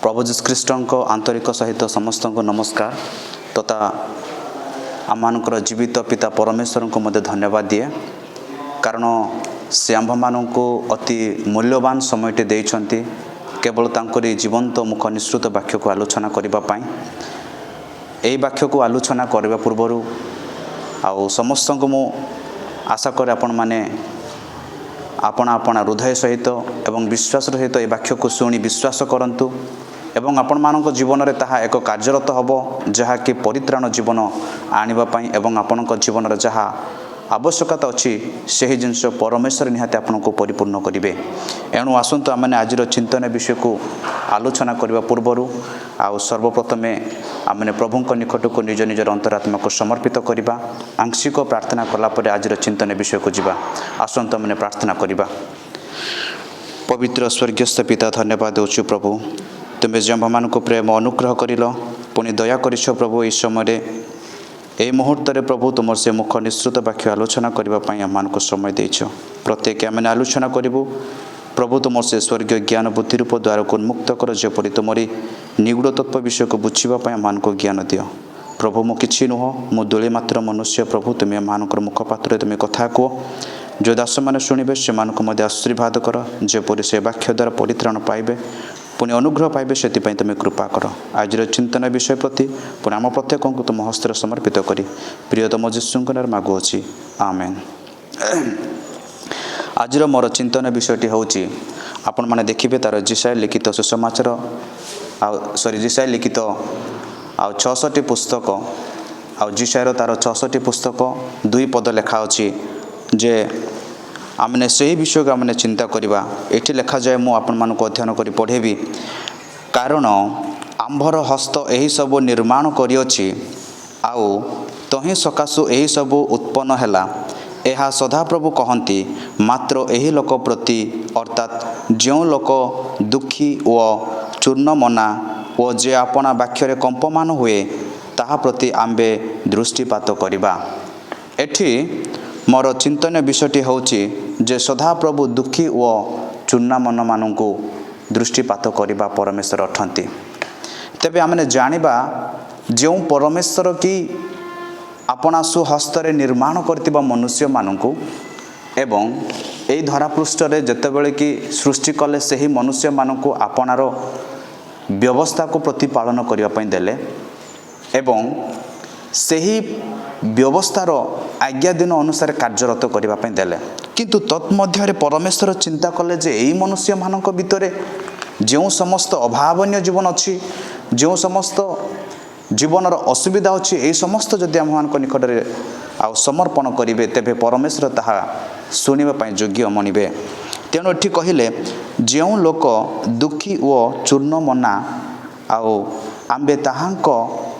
प्रभु जीशु ख्रीष्टଙ୍କ आंतरिक सहित समस्त को नमस्कार तथा आमମାନଙ୍କର जीवित पिता परमेश्वर को मध्य धन्यवाद दिए कारण से आम्भମାନଙ୍କୁ अति मूल्यवान समयटे देइछन्ति केवल तांकरी जीवंत मुख निश्रुत वाक्य को आलोचना करबा पई एई वाक्य को आलोचना करबा पूर्वरु आउ समस्त को मु आशा करे आपण माने आपण हृदय सहित एवं विश्वास सहित ए वाक्य को शुणी विश्वास करंतु एवं आपण मानक जीवन रे ताहा एक कार्यरत हबो जहा कि परित्राण जीवन आनिबा पई एवं आपनक जीवन रे जहा आवश्यकता अछि सेही जिंस परमेश्वर निहाते आपनको परिपूर्ण करिवे। एणु आसंतु आमने आजिर चिंतन विषय को आलोचना करबा पूर्वरु आ सर्वप्रथमे आमने प्रभुଙ୍କ निकटको निज निजर अंतरात्मा को समर्पित करिबा आंशिक प्रार्थना कला परे आजिर चिंतन विषय को जिबा। आसंतु आमने प्रार्थना करिबा। पवित्र स्वर्गस्थ पिता धन्यवाद देउछु प्रभु तुम्हें जम्भामान को प्रेम अनुग्रह करिल पुनि दया करिछ प्रभु इस समय ए मुहूर्त रे प्रभु तुम से मुख निश्रुत वाक्य आलोचना करबा पई आमान को समय देइछ प्रत्येक आमे आलोचना करिवु प्रभु तुम से स्वर्गीय ज्ञान बुद्धि रूप द्वार को उन्मुक्त कर जेपरि तुमरी निगूढ़ तत्व विषय को बुझिबा पई आमान को ज्ञान दियो प्रभु मु किछि नुह मु दोले मात्र मनुष्य प्रभु तुम्हें मानकर मुख पात्र तुम्हें कथा को जो दास माने शुणिबे से मान को मध्य आशीर्वाद कर जेपरि से वाक्य द्वारा परित्राण पाइबे पुनि अनुग्रह पाइबे से तुम्हें कृपा कर। आज चिंतन विषय प्रति पुनि आम प्रत्येक को तुम हस्तर समर्पित करी प्रियतम जीशुଙ୍କ नाम मागुअछि आमेन। आज मोर चिंतन विषयटी होछि आपण माने देखिबे तार जिसाय लिखित सुसमाचार जिसाय लिखित 66 पुस्तक जिसायर तार 66 पुस्तक 2 पद लेखा अछि जे आमने सही विषय को आमने चिंता करिबा। एठी लेखा जाय मु आपन मान को अध्ययन करी पढ़ेबी कारण आंभर हस्त एही सब निर्माण करियोछि आउ तही सकासु एही सब उत्पन्न हैला एहा सदा प्रभु कहंती मात्र एही लोक प्रति अर्थात जो लोक दुखी व चूर्ण मना व जे आपना वाक्य कंपमान हुए ताहा प्रति आंबे दृष्टिपात करिबा। एठी मोर चिंतन विषयटी होछि जे सदा प्रभु दुखी व चूर्ण मन मानू दृष्टिपात करिबा परमेश्वर अठंती। तेबे आमने जानिबा जो परमेश्वर की अपना सुहस्तरे निर्माण करतिबा मनुष्य मानू एवं एई धरापृष्ठ रे जेतेबेले कि सृष्टि कले सही मनुष्य मानू आपनार व्यवस्था को प्रतिपालन करिबा पई देले एवं सही व्यवस्थार आज्ञा दिन अनुसार कार्यरत करबा पई देले किंतु तत्मध्य परमेश्वर चिंता कले जे एई मनुष्य मानक भितरे जो समस्त अभावनीय जीवन अछि जो समस्त जीवनर असुविधा अछि एई समस्त जदि हम मानक निकट रे आ समर्पण करिवे तेबे परमेश्वर ताहा सुनिबा पई योग्य मनिबे। तेणु एठी कहिले जो लोक दुखी व चूर्ण मना आउ आंबे ताहांक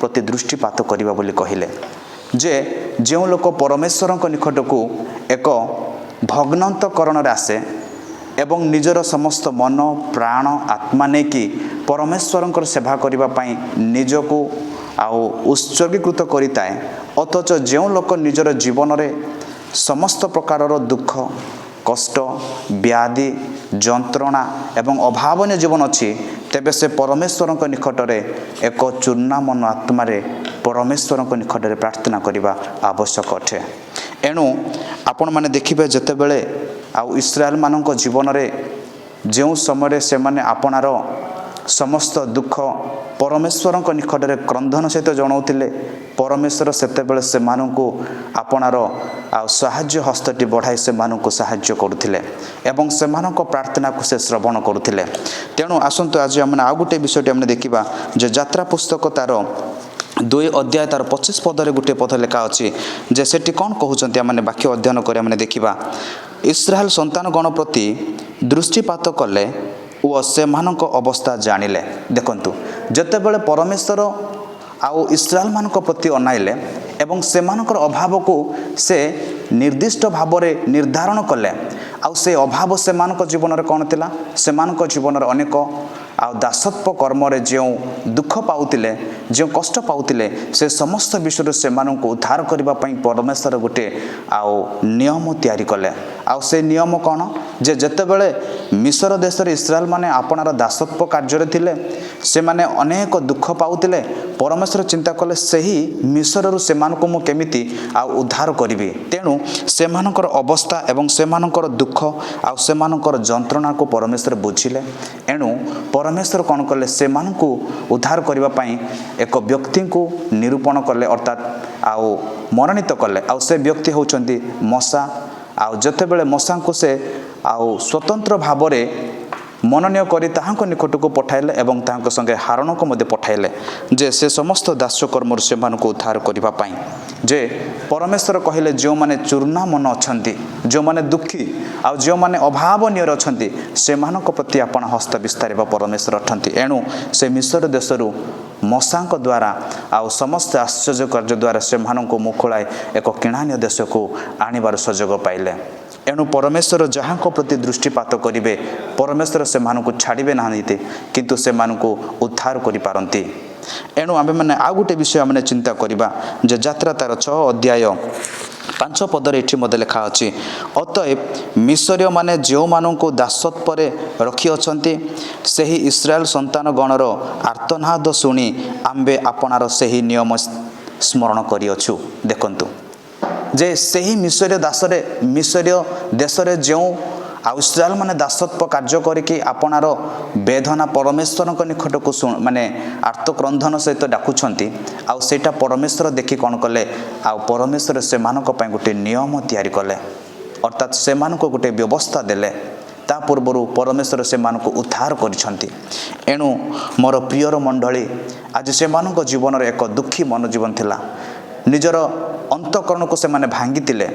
प्रति दृष्टिपात करिबा बोली कहिले जे जो लोक परमेश्वर निकट को एक भग्नांतकरण आसे एवं निजर समस्त मन प्राण आत्मा ने कि परमेश्वर सेवा करने निजको आउ उत्सर्गीकृत करिताए अथच जो लोक निजर जीवन रे समस्त प्रकार दुख कष्ट व्याधि जंत्रणा एवं अभावनीय जीवन अच्छी तेबे से परमेश्वर निकट रे एक चूर्ण मन आत्मा परमेश्वर निकट रे प्रार्थना करने आवश्यक अटे। एणु आपण माने देखिबे जेतेबेले आउ इस्राएल मानक जीवन रे जो समय से माने आपनार समस्त दुख परमेश्वर निकट रे क्रंदन सहित जनाउथिले परमेश्वर सेतेबेले से मानू आपनार साहाय्य हस्तटी बढ़ाई से मानू साहाय्य करुथिले एवं से मानक प्रार्थना को से श्रवण करुथिले। तेणु आसंतु आज हमने आ गोटे विषयटी हमने देखिबा जे यात्रा पुस्तक तार 2 अध्याय तार 25 पदरे गोटे पद लेखा अछि जे सेठी कोन कहउचंती हमने वाक्य अध्ययन करे हमने देखिबा इस्राएल संतान गण प्रति दृष्टिपात कले ओ से मानक अवस्था जानिले। देखंतु जतेबेले परमेश्वर आउ इस्राएल मानक प्रति अनाइले एवं से मानकर अभाव को से निर्दिष्ट भाव रे निर्धारण कले आउ से अभाव से मानक जीवन रे कोन थिला से मानक जीवन रे अनेक आ दासत्व कर्म रे जो दुख पाउतिले जो कष्ट पाउतिले से समस्त विषय से मानक उद्धार करबा पई परमेश्वर गोटे आउ नियम तयारी कले आउ से नियम कोन जे जतेबेले मिस्र देश रे इस्राएल माने आपनार दासत्व कार्य रे थिले ସେମାନେ ଅନେକ ଦୁଃଖ ପାଉଥିଲେ। ପରମେଶ୍ୱର ଚିନ୍ତା କଲେ ସେହି ମିଶରରୁ ସେମାନଙ୍କୁ ମୁଁ କେମିତି ଆଉ ଉଦ୍ଧାର କରିବି। ତେଣୁ ସେମାନଙ୍କର ଅବସ୍ଥା ଏବଂ ସେମାନଙ୍କର ଦୁଃଖ ଆଉ ସେମାନଙ୍କର ଯନ୍ତ୍ରଣାକୁ ପରମେଶ୍ୱର ବୁଝିଲେ। ଏଣୁ ପରମେଶ୍ୱର କ'ଣ କଲେ, ସେମାନଙ୍କୁ ଉଦ୍ଧାର କରିବା ପାଇଁ ଏକ ବ୍ୟକ୍ତିଙ୍କୁ ନିରୂପଣ କଲେ, ଅର୍ଥାତ୍ ଆଉ ମନୋନୀତ କଲେ। ଆଉ ସେ ବ୍ୟକ୍ତି ହେଉଛନ୍ତି ମଶା। ଆଉ ଯେତେବେଳେ ମଶାଙ୍କୁ ସେ ଆଉ ସ୍ୱତନ୍ତ୍ର ଭାବରେ ମନୋନୀୟ କରି ତାହାଙ୍କ ନିକଟକୁ ପଠାଇଲେ ଏବଂ ତାହାଙ୍କ ସଙ୍ଗେ ହାରଣକୁ ମଧ୍ୟ ପଠାଇଲେ ଯେ ସେ ସମସ୍ତ ଦାସ୍ୟକର୍ମରୁ ସେମାନଙ୍କୁ ଉଦ୍ଧାର କରିବା ପାଇଁ। ଯେ ପରମେଶ୍ୱର କହିଲେ, ଯେଉଁମାନେ ଚୂର୍ଣ୍ଣା ମନ ଅଛନ୍ତି, ଯେଉଁମାନେ ଦୁଃଖୀ ଆଉ ଯେଉଁମାନେ ଅଭାବନୀୟରେ ଅଛନ୍ତି, ସେମାନଙ୍କ ପ୍ରତି ଆପଣ ହସ୍ତ ବିସ୍ତାରିବା ପରମେଶ୍ୱର ଅଟନ୍ତି। ଏଣୁ ସେ ମିଶର ଦେଶରୁ ମଶାଙ୍କ ଦ୍ୱାରା ଆଉ ସମସ୍ତ ଆଶ୍ଚର୍ଯ୍ୟ କାର୍ଯ୍ୟ ଦ୍ୱାରା ସେମାନଙ୍କୁ ମୁକୁଳାଇ ଏକ କିଣାନୀୟ ଦେଶକୁ ଆଣିବାର ସୁଯୋଗ ପାଇଲେ। ଏଣୁ ପରମେଶ୍ୱର ଯାହାଙ୍କ ପ୍ରତି ଦୃଷ୍ଟିପାତ କରିବେ, ପରମେଶ୍ୱର ସେମାନଙ୍କୁ ଛାଡ଼ିବେ ନାହାନ୍ତି, କିନ୍ତୁ ସେମାନଙ୍କୁ ଉଦ୍ଧାର କରିପାରନ୍ତି। ଏଣୁ ଆମେମାନେ ଆଉ ଗୋଟେ ବିଷୟ ଆମେ ଚିନ୍ତା କରିବା ଯେ ଯାତ୍ରା ତାର 6 ଅଧ୍ୟାୟ 5 ପଦରେ ଏଠି ମଧ୍ୟ ଲେଖା ଅଛି, ଅତଏବ ମିଶରୀୟମାନେ ଯେଉଁମାନଙ୍କୁ ଦାସତ୍ୱରେ ରଖିଅଛନ୍ତି, ସେହି ଇସ୍ରାଏଲ ସନ୍ତାନ ଗଣର ଆର୍ତ୍ତନାଦ ଶୁଣି ଆମ୍ଭେ ଆପଣାର ସେହି ନିୟମ ସ୍ମରଣ କରିଅଛୁ। ଦେଖନ୍ତୁ ଯେ ସେହି ମିଶରୀୟ ଦେଶରେ ଯେଉଁ ଆଉ ଇସ୍ରାଏଲ ମାନେ ଦାସତ୍ୱ କାର୍ଯ୍ୟ କରିକି ଆପଣାର ବେଦନା ପରମେଶ୍ୱରଙ୍କ ନିକଟକୁ ମାନେ ଆର୍ତ୍ତକ୍ରନ୍ଧନ ସହିତ ଡାକୁଛନ୍ତି। ଆଉ ସେଇଟା ପରମେଶ୍ୱର ଦେଖି କ'ଣ କଲେ, ଆଉ ପରମେଶ୍ୱର ସେମାନଙ୍କ ପାଇଁ ଗୋଟେ ନିୟମ ତିଆରି କଲେ, ଅର୍ଥାତ୍ ସେମାନଙ୍କୁ ଗୋଟେ ବ୍ୟବସ୍ଥା ଦେଲେ। ତା ପୂର୍ବରୁ ପରମେଶ୍ୱର ସେମାନଙ୍କୁ ଉଦ୍ଧାର କରିଛନ୍ତି। ଏଣୁ ମୋର ପ୍ରିୟର ମଣ୍ଡଳୀ, ଆଜି ସେମାନଙ୍କ ଜୀବନରେ ଏକ ଦୁଃଖୀ ମନ ଜୀବନ ଥିଲା। ନିଜର ଅନ୍ତଃକରଣକୁ ସେମାନେ ଭାଙ୍ଗିଥିଲେ।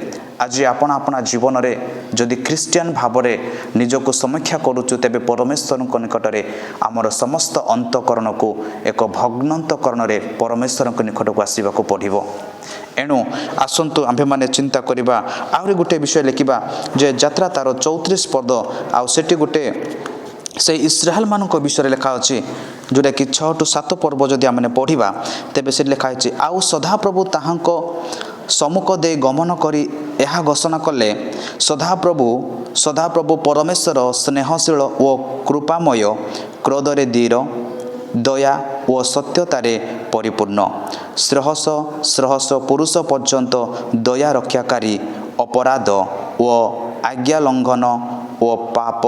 ଆଜି ଆପଣା ଜୀବନରେ ଯଦି ଖ୍ରୀଷ୍ଟିଆନ ଭାବରେ ନିଜକୁ ସମୀକ୍ଷା କରୁଛୁ, ତେବେ ପରମେଶ୍ୱରଙ୍କ ନିକଟରେ ଆମର ସମସ୍ତ ଅନ୍ତଃକରଣକୁ ଏକ ଭଗ୍ନନ୍ତକରଣରେ ପରମେଶ୍ୱରଙ୍କ ନିକଟକୁ ଆସିବାକୁ ପଡ଼ିବ। ଏଣୁ ଆସନ୍ତୁ ଆମ୍ଭେମାନେ ଚିନ୍ତା କରିବା। ଆହୁରି ଗୋଟେ ବିଷୟ ଲେଖିବା ଯେ ଯାତ୍ରା ତାର 34 ପଦ, ଆଉ ସେଠି ଗୋଟେ ସେହି ଇସ୍ରାଏଲ ମାନଙ୍କ ବିଷୟରେ ଲେଖା ଅଛି, ଯେଉଁଟାକି 6-7 ପର୍ବ ଯଦି ଆମେ ପଢ଼ିବା, ତେବେ ସେଠି ଲେଖା ହେଇଛି, ଆଉ ସଦାପ୍ରଭୁ ତାହାଙ୍କ ସମ୍ମୁଖ ଦେଇ ଗମନ କରି ଏହା ଘୋଷଣା କଲେ, ସଦାପ୍ରଭୁ ପରମେଶ୍ୱର ସ୍ନେହଶୀଳ ଓ କୃପାମୟ, କ୍ରୋଧରେ ଧୀର, ଦୟା ଓ ସତ୍ୟତାରେ ପରିପୂର୍ଣ୍ଣ, ଶ୍ରହସ ପୁରୁଷ ପର୍ଯ୍ୟନ୍ତ ଦୟା ରକ୍ଷାକାରୀ, ଅପରାଧ ଓ ଆଜ୍ଞା ଲଙ୍ଘନ ଓ ପାପ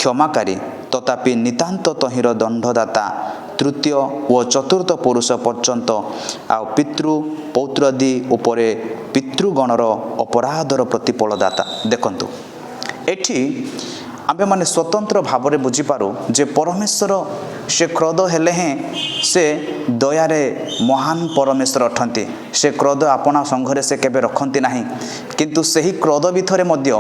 କ୍ଷମାକାରୀ, ତଥାପି ନିତାନ୍ତ ତହିଁର ଦଣ୍ଡଦାତା, ତୃତୀୟ ଓ ଚତୁର୍ଥ ପୁରୁଷ ପର୍ଯ୍ୟନ୍ତ ଆଉ ପୌତ୍ରାଦି ଉପରେ ପିତୃଗଣର ଅପରାଧର ପ୍ରତିଫଳଦାତା। ଦେଖନ୍ତୁ ଏଠି ଆମ୍ଭେମାନେ ସ୍ୱତନ୍ତ୍ର ଭାବରେ ବୁଝିପାରୁ ଯେ ପରମେଶ୍ୱର ସେ କ୍ରୋଧ ହେଲେ ହେଁ ସେ ଦୟାରେ ମହାନ ପରମେଶ୍ୱର ଅଟନ୍ତି। ସେ କ୍ରୋଧ ଆପଣା ସଂଘରେ ସେ କେବେ ରଖନ୍ତି ନାହିଁ, କିନ୍ତୁ ସେହି କ୍ରୋଧ ଭିତରେ ମଧ୍ୟ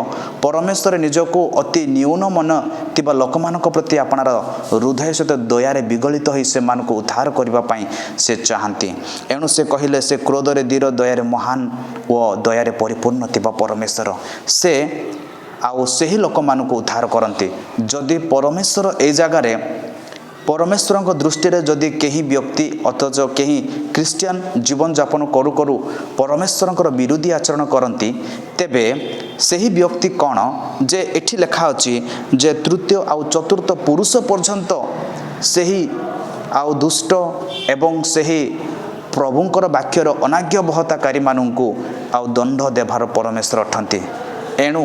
ପରମେଶ୍ୱର ନିଜକୁ ଅତି ନ୍ୟୁନ ମନ ଥିବା ଲୋକମାନଙ୍କ ପ୍ରତି ଆପଣାର ହୃଦୟ ସହିତ ଦୟାରେ ବିଗଳିତ ହୋଇ ସେମାନଙ୍କୁ ଉଦ୍ଧାର କରିବା ପାଇଁ ସେ ଚାହାନ୍ତି। ଏଣୁ ସେ କହିଲେ, ସେ କ୍ରୋଧରେ ଧୀର, ଦୟାରେ ମହାନ ଓ ଦୟାରେ ପରିପୂର୍ଣ୍ଣ ଥିବା ପରମେଶ୍ୱର ସେ ଆଉ ସେହି ଲୋକମାନଙ୍କୁ ଉଦ୍ଧାର କରନ୍ତି। ଯଦି ପରମେଶ୍ୱର ଏଇ ଜାଗାରେ ପରମେଶ୍ୱରଙ୍କ ଦୃଷ୍ଟିରେ ଯଦି କେହି ବ୍ୟକ୍ତି ଅଥଚ କେହି ଖ୍ରୀଷ୍ଟିଆନ ଜୀବନଯାପନ କରୁ କରୁ ପରମେଶ୍ୱରଙ୍କର ବିରୋଧୀ ଆଚରଣ କରନ୍ତି, ତେବେ ସେହି ବ୍ୟକ୍ତି କ'ଣ ଯେ ଏଠି ଲେଖା ଅଛି ଯେ ତୃତୀୟ ଆଉ ଚତୁର୍ଥ ପୁରୁଷ ପର୍ଯ୍ୟନ୍ତ ସେହି ଆଉ ଦୁଷ୍ଟ ଏବଂ ସେହି ପ୍ରଭୁଙ୍କର ବାକ୍ୟର ଅନାଜ୍ଞାବହତାକାରୀମାନଙ୍କୁ ଆଉ ଦଣ୍ଡ ଦେବାର ପରମେଶ୍ୱର ଅଟନ୍ତି। ଏଣୁ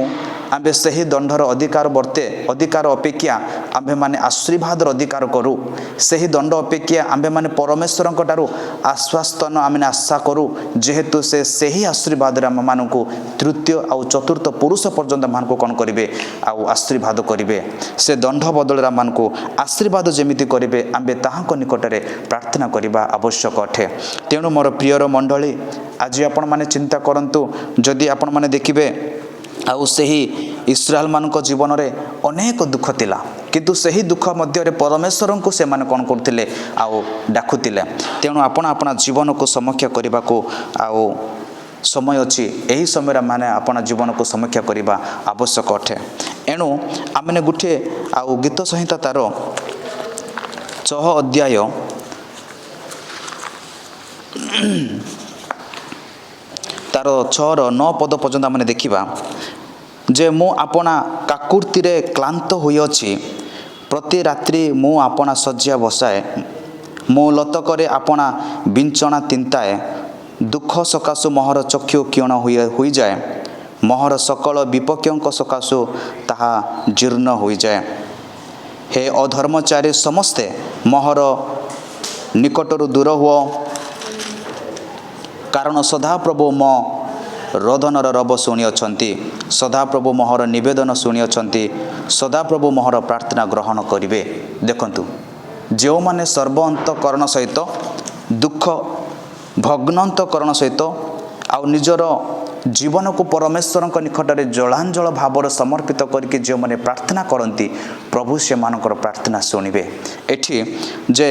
ଆମ୍ଭେ ସେହି ଦଣ୍ଡର ଅଧିକାର ଅପେକ୍ଷା ଆମ୍ଭେମାନେ ଆଶୀର୍ବାଦର ଅଧିକାର କରୁ। ସେହି ଦଣ୍ଡ ଅପେକ୍ଷା ଆମ୍ଭେମାନେ ପରମେଶ୍ୱରଙ୍କ ଠାରୁ ଆଶ୍ୱାସନ ଆମେ ଆଶା କରୁ, ଯେହେତୁ ସେ ସେହି ଆଶୀର୍ବାଦରେ ଆମମାନଙ୍କୁ ତୃତୀୟ ଆଉ ଚତୁର୍ଥ ପୁରୁଷ ପର୍ଯ୍ୟନ୍ତ ଆମମାନଙ୍କୁ କ'ଣ କରିବେ ଆଉ ଆଶୀର୍ବାଦ କରିବେ। ସେ ଦଣ୍ଡ ବଦଳରେ ଆମମାନଙ୍କୁ ଆଶୀର୍ବାଦ ଯେମିତି କରିବେ, ଆମ୍ଭେ ତାହାଙ୍କ ନିକଟରେ ପ୍ରାର୍ଥନା କରିବା ଆବଶ୍ୟକ ଅଟେ। ତେଣୁ ମୋର ପ୍ରିୟର ମଣ୍ଡଳୀ, ଆଜି ଆପଣମାନେ ଚିନ୍ତା କରନ୍ତୁ, ଯଦି ଆପଣମାନେ ଦେଖିବେ ଆଉ ସେହି ଇସ୍ରାଏଲ ମାନଙ୍କ ଜୀବନରେ ଅନେକ ଦୁଃଖ ଥିଲା, କିନ୍ତୁ ସେହି ଦୁଃଖ ମଧ୍ୟରେ ପରମେଶ୍ୱରଙ୍କୁ ସେମାନେ କ'ଣ କରୁଥିଲେ ଆଉ ଡାକୁଥିଲେ। ତେଣୁ ଆପଣ ଜୀବନକୁ ସମୀକ୍ଷା କରିବାକୁ ଆଉ ସମୟ ଅଛି। ଏହି ସମୟରେ ମାନେ ଆପଣ ଜୀବନକୁ ସମୀକ୍ଷା କରିବା ଆବଶ୍ୟକ ଅଟେ। ଏଣୁ ଆମେ ଗୋଟିଏ ଆଉ ଗୀତ ସଂହିତା ତାର 6 ଅଧ୍ୟାୟ ତାର 6-9 ପଦ ପର୍ଯ୍ୟନ୍ତ ଆମେ ଦେଖିବା ଯେ ମୁଁ ଆପଣା କାକୁର୍ତ୍ତିରେ କ୍ଳାନ୍ତ ହୋଇଅଛି, प्रति रात्रि मु आपणा शज्या बसाए मो लतकरे आपणा बिंचना तिंताए दुख सकाशु मोहर चक्षु क्षीण हो जाए मोहर सकल विपक्षों सकाशु ताहा जीर्ण हो जाए। हे अधर्मचारी समस्ते मोहर निकटरू दूर हुओ कारण सदाप्रभु मो रोदनर रब शुणी अछंती सदाप्रभु मोहर निवेदन शुणी अछंती सदाप्रभु मोहर प्रार्थना ग्रहण करिवे। देखंतु जो माने सर्व अंतकरण सहित दुख भग्नांतकरण सहित आउ निजर जीवन को परमेश्वर निकट में जलांजल भाव समर्पित करके जो माने प्रार्थना करती प्रभु से मानकर प्रार्थना शुणिबे। एठी जे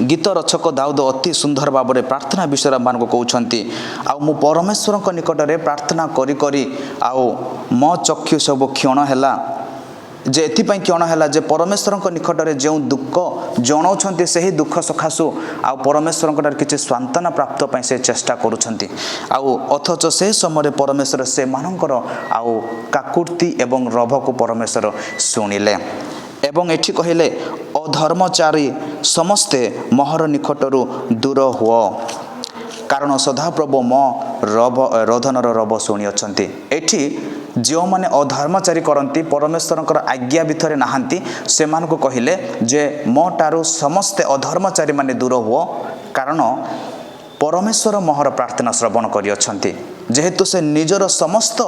गीत रचक दाऊद अति सुंदर भाव में प्रार्थना विषय मान कहते आ मु परमेश्वर निकट में प्रार्थना करी करी आउ मो चक्षु सब क्षीण है जे एथिपाई क्षण है जे परमेश्वर निकट में जो दुख जनाऊँच से ही दुख सकाशु आ परमेश्वर किसी सांत्वना प्राप्त पाई से चेष्टा करुँच आउ अथच से समय परमेश्वर से मानकर आउ काकुर्ती एवं रभ को परमेश्वर शुणिले एवं एठी कहले अधर्मचारी समस्ते मोहर निकटरू दूर हुओ कारण सदाप्रभु मो रोदनर रब शुणी अछंती। एठी जो माने अधर्मचारी करती परमेश्वर आज्ञा भितर नहांती से मानको कहले जे मो टारू समस्ते अधर्मचारी माने दूर हुओ कारण परमेश्वर मोहर प्रार्थना श्रवण करी अछंती जेहेतु से निजर समस्त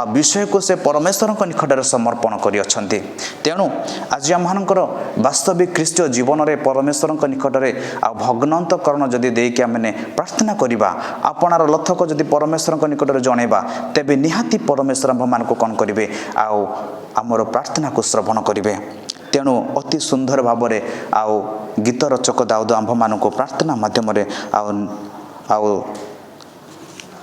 विषय को से परमेश्वर निकट में समर्पण करी अछंती। तेणु आज आमर वास्तविक ख्रीष्टीय जीवन में परमेश्वर निकट में भग्नांतकरण जदि देकी आमने प्रार्थना करवा आपणार लथक जदि परमेश्वर निकट में जनइबा तेबे निहाती परमेश्वर मान को कौन करेंगे आमर प्रार्थना को श्रवण करेंगे। तेणु अति सुंदर भाव में आउ गीत रचक दाऊद आंभ मान प्रार्थना माध्यम आउ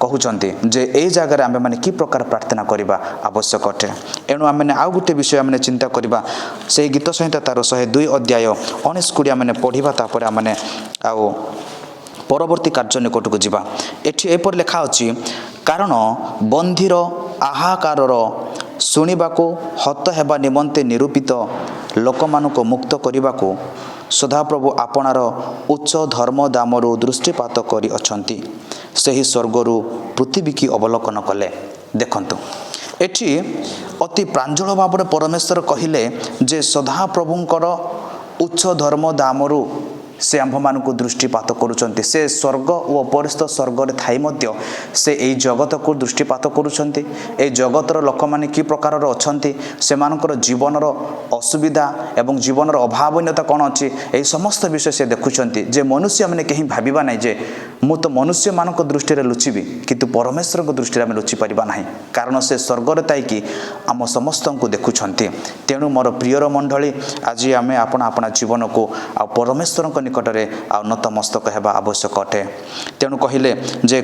कहते जे ए जगार आम मैंने कि प्रकार प्रार्थना करवा आवश्यक अटे। एणु आम आउ गोटे विषय आम चिंता करवा से गीत संहिता तार 102 अध्याय 19 आम पढ़ा तापर आम आउ परवर्ती कार्य निकट को जावा। एठी एपर लेखा अछि कारण बंधीर आहाकार शुणिबाको हत हेबा निमंते निरूपित लोक मानको मुक्त करिबाको सदाप्रभु आपणार उच्च धर्म दामरु दृष्टिपात करी अछंती सही स्वर्गरु पृथ्वी की अवलोकन कले। देखंतु एठी अति प्रांजल भाव में परमेश्वर कहिले जे सदाप्रभुंकर उच्च धर्म दामरु से आंभ मान को दृष्टिपात करुँच से स्वर्ग और अपरिस्थ स्वर्ग थाई मध्य से यही जगत को दृष्टिपात करुँच ए जगतर लोक मैंने कि प्रकार अच्छा से जीवन असुविधा एवं जीवन अभावनीयता कौन अच्छी यही समस्त विषय से देखुंट जे मनुष्य मैंने कहीं भाविबा ना जे मु तो मनुष्य मान दृष्टि लुचिबी किंतु परमेश्वर को दृष्टि में लुचि पारिबा नहीं कारण से स्वर्ग ताईकि आम समस्त को देखुंट। तेणु मोर प्रियर मंडली आज आम आपणा जीवन को आ परमेश्वर निकटरे आ नतमस्तक हेबा आवश्यक अटे। तेणु कहले जे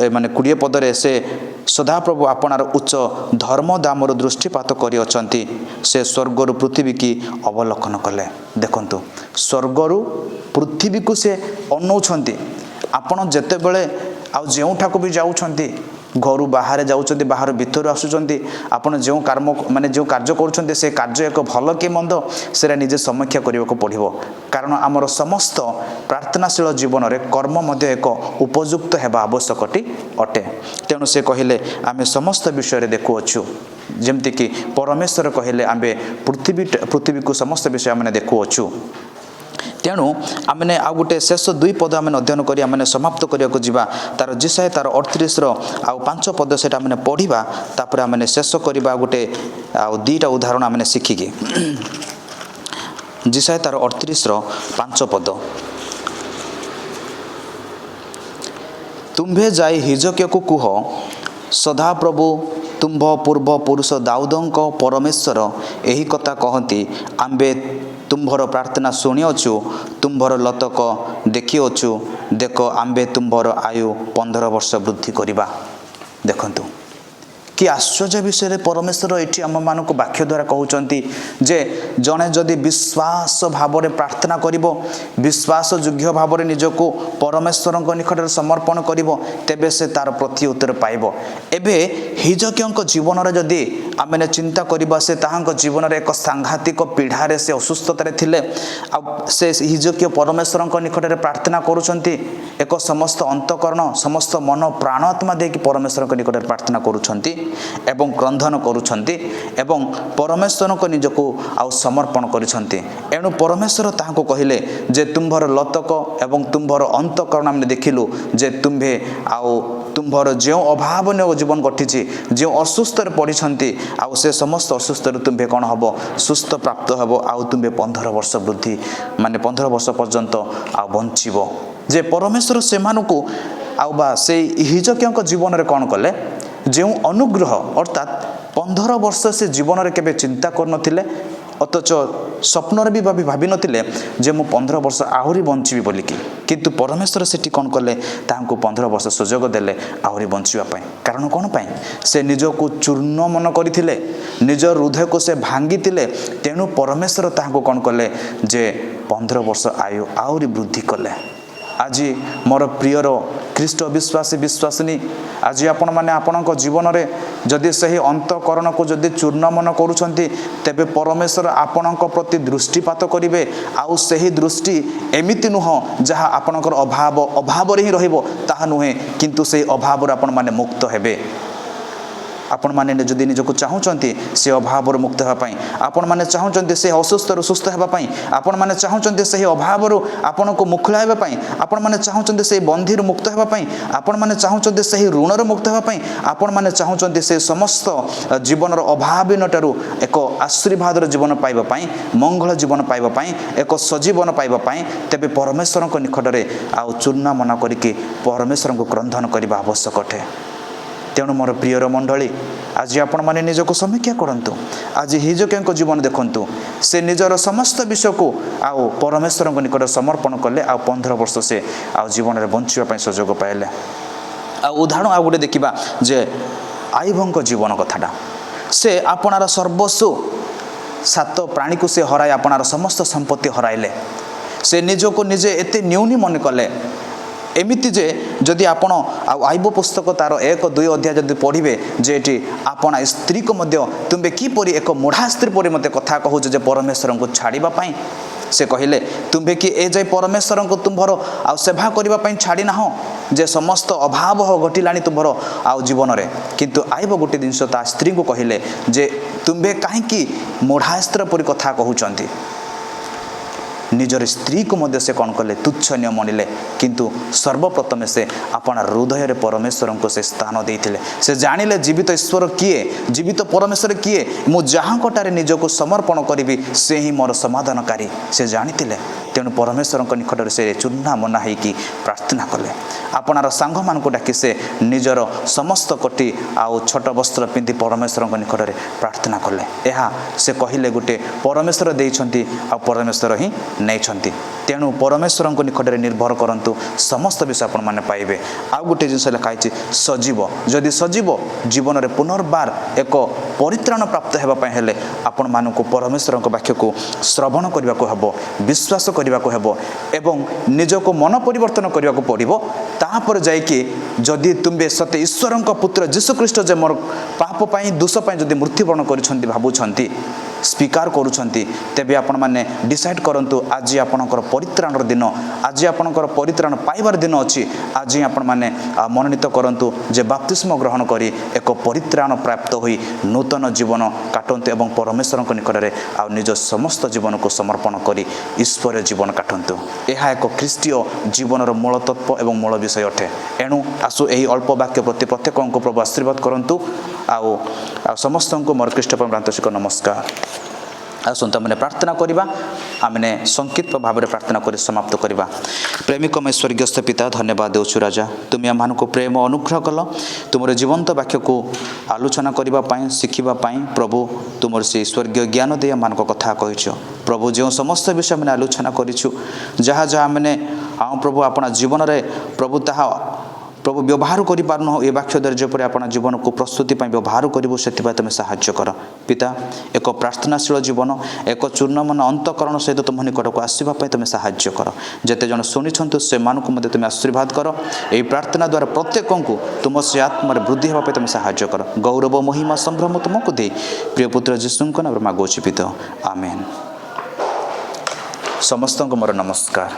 माने 20 पदरे से सदाप्रभु आपणार उच्च धर्म दामर दृष्टिपात करी अछंती से स्वर्गरु पृथ्वी की अवलोकन कले। देखंतु स्वर्गरु पृथ्वी को से अनौछंती आपण जेते बेले आ जेउठाको भी जाउछंती घर बाहर जाउछंती बाहर भीतर आसुछंती आपण जो कर्म माने जो कार्य करूछंती से कार्य एक भल के मंद सेरा निजे समीक्षा करबाको पड़िबो कारण आमर समस्त प्रार्थनाशील जीवन रे कर्म मध्य एक उपयुक्त हेबा आवश्यकटी अटे। तेणु से कहले आमे समस्त विषय रे देखुअछु जेमति कि परमेश्वर कहले आमे पृथ्वी को समस्त विषय आमे देखुअछु। तेणु आमने आ गोटे शेष 2 पद आम अध्ययन करी आम समाप्त करने जावा तार जिसाय तार 38 आउ 5 पद से आम पढ़ा तापर आम शेष करवा गोटे आउ 2टा उदाहरण आम शिखिकी जिसाय तार 38 5 पद तुम्भे जाई हिजक्य को कुह सदाप्रभु तुम्भ पूर्व पुरुष दाऊदंक परमेश्वर यही कथा कहती आम्बे तुम्भर प्रार्थना शुणिअछु तुम्भर लतक देखिअछु देख आम्बे तुम्भर आयु 15 वर्ष वृद्धि करिबा। देखंतु कि आश्चर्य विषय परमेश्वर ये आम मान वाक्य द्वारा कहते जे जड़े जदि विश्वास भाव में प्रार्थना करिब विश्वास योग्य भाव में निजक परमेश्वर निकट समर्पण करिब तेबे से तार प्रति उत्तर पाइब। एबे हिजकियों जीवन में जदि आम चिंता करवा से जीवन में एक सांघातिक पीढ़ारे से असुस्थतार थिले से हिजकिय परमेश्वर निकट में प्रार्थना करुँच एक समस्त अंतकरण समस्त मन प्राण आत्मा दे परमेश्वर निकट में प्रार्थना करुँच एवं क्रंदन करुँच एवं परमेश्वर को निजक आउ समर्पण करिसंती। एणु परमेश्वर ताहाको कहिले जे तुम्भर लतक एवं तुम्भर अंतकरण आम देखिलु जे तुम्भे आउ तुम्भर जो अभावनीय जीवन घटी जो असुस्थ पड़ी आउ से समस्त असुस्थ तुम्भे कौन हम सुस्थ प्राप्त हम आउ तुम्भे 15 वर्ष वृद्धि माने 15 वर्ष पर्यंत आ बंचीब जे परमेश्वर से मानकु आउ बा से हिजकियों जीवन में कौन कले जो अनुग्रह अर्थात 15 वर्ष से जीवन में केबे चिंता करनथिले अथच स्वप्न भी भाभी नथिले जे मु 15 वर्ष आहुरी बंचीबी बोलिकी किंतु परमेश्वर सेठी कौन कले तांको 15 वर्ष सुजोग देले आहुरी बंचिबा पई। कारण कौन पाई से निजको चूर्ण मन करथिले निज हृदय को से भांगितिले तेणु परमेश्वर तांको कौन कले जे 15 वर्ष आयु आहुरी वृद्धि कले। आज मोर प्रियर ख्रीष्ट विश्वासी विश्वासिनी आज आपण माने आपणक जीवन में जदि सही अंतकरण को जदि चूर्ण मन करुछंती तेबे परमेश्वर आपणक प्रति दृष्टिपात करिवे आउ सही दृष्टि एमिति नुह जहा आपणकर अभाव रे ही रहिबो ताहा नुहे किंतु से अभाव रे आपण माने मुक्त हेबे। आपण माने जदि निजको चाहुचंती से अभाव मुक्त हेबा पई आपण माने चाहुचंती से असुस्थ रु सुस्थ हेबा पई आपण माने चाहुचंती से अभाव रु आपण को मुखला हेबा पई आपण माने चाहुचंती से बंधी रु मुक्त हेबा पई आपण माने चाहुचंती से ऋण रु मुक्त हेबा पई आपण माने चाहुचंती से समस्त जीवन रो अभावीनटारु एक आशीर्वाद रो जीवन पाइबा पई मंगल जीवन पाइबा पई एक सजीवन पाइबा पई तेबे परमेश्वर को निकट रे आ चूर्णा मना करिके परमेश्वर को क्रंदन करबा आवश्यक अटे। तेणु मोर प्रियर मंडली आज आपण माने निजको समीक्षा करंतु आज हिजकियों जीवन देखंतु से निजर समस्त विषय को आउ परमेश्वर को निकट समर्पण कले आ 15 वर्ष से आ जीवन में बंचिबा पई सुजोग पाइले। आ उदाहरण आ गुटे देखिबा जे आईभंक जीवन कथाटा से आपणार सर्वस्व 7 प्राणी को से हराय आपणार समस्त संपत्ति हराइले से निजको निजे एते न्यूनी मन कले एमिति जे जदि आपण आईब पुस्तक तार 1-2 अध्याय जदि पढ़े जे एटी आपण स्त्री को मध्य तुम्बे किपरि एक मुढ़ा स्त्री परि मते कथा कहूछ जे परमेश्वर को छाड़िबा पई से कहिले तुम्बे कि ए जाय परमेश्वर को तुम्भर आ सेवा करबा पई छाड़ी ना हो जे समस्त अभाव हो घटिलानी तुम्भर आ जीवन रे किंतु आईब गोटे जिनस ता स्त्री को कहिले जे तुम्बे काहे कि मुढ़ा स्त्री परि कथा कहूचंती निजर स्त्री को मध्य से कौन कले तुच्छनीय मनिले किंतु सर्वप्रथमे से अपन हृदय रे परमेश्वर को से स्थान देइथिले से जानिले जीवित ईश्वर किए जीवित परमेश्वर किए मु जहाँ कटारे निजको समर्पण करी से ही मोर समाधानकारी से जानिथिले तेणु परमेश्वर निकट से चूर्णा मना होगी प्रार्थना कले आपणार सांग मान को डाकी से निजर समस्त कोटी आउ छोट वस्त्र पिंधि परमेश्वर निकट में प्रार्थना कले यह से कहले गोटे परमेश्वर देइछंती आ परमेश्वर ही नहीं तेणु परमेश्वर निकट में निर्भर करंतु समस्त विषय आपण माने पाइबे। आ गोटे जिनस लिखाई सजीव जदि सजीव जीवन में पुनर्बार एक परित्राण प्राप्त होगापी हेले आपण मानक परमेश्वर वाक्य को श्रवण करने को हबो विश्वास करने को हबो एवं निजको मन परिवर्तन करने को पड़िबो तापर जाइके जदि तुम्बे सते ईश्वर पुत्र जीशुख्रीष्ट जे मोर पाप पाई दोष पाई जदि मृत्युवरण करुछंती भाबुछंती स्वीकार करुछंती तेबे आपण माने डिसाइड करंतु आज आपणकर परित्राणर दिन आज आपणकर परित्राण पाइबार दिन अछि आज आपण माने मनोनीत करंतु जे बपतिस्म ग्रहण करी एक परित्राण प्राप्त होई नूतन जीवन काटंतु एवं परमेश्वर निकट रे आ निज समस्त जीवन को समर्पण करी ईश्वरीय जीवन काटंतु यह एक ख्रीष्टीय जीवनर मूल तत्व एवं मूल विषय अटे। एणु आसु एही अल्प वाक्य प्रति प्रत्येक को प्रभु आशीर्वाद करंतु आ समस्त को मोर ख्रीष्ट प्रांतशिक नमस्कार। आसंत मैंने प्रार्थना करवा आमने संक्षिप्त भाव में प्रार्थना कर समाप्त करवा। प्रेमिक मैं स्वर्गस्थ पिता धन्यवाद देउछु राजा तुम आम को प्रेम अनुग्रह कल तुम जीवंत वाक्य को आलोचना करने शिखापी प्रभु तुम से स्वर्गीय ज्ञान दे आम कथा कह प्रभु जो समस्त विषय मैंने आलोचना करूँ जहाँ जहाँ मैंने हाँ प्रभु अपना जीवन में प्रभु ताहा प्रभु व्यवहार करिपारनु ए वाक्य द्वारा जेपरि आपण जीवन को प्रस्तुति पई व्यवहार करिवो सेति तुम साहाय्य कर पिता। एक प्रार्थनाशील जीवन एक चूर्ण मन अंतकरण सहित तुम निकट को आसवा तुम साहाय्य कर। जेते जन शुणी से मानक मध्य तुम आशीर्वाद कर। यही प्रार्थना द्वारा प्रत्येक को तुम से आत्म वृद्धि होगा तुम साहाय्य कर। गौरव महिमा संभ्रम तुमको दे प्रिय पुत्र जीशु नाम मागुछि पिता आमेन। समस्त को मोर नमस्कार।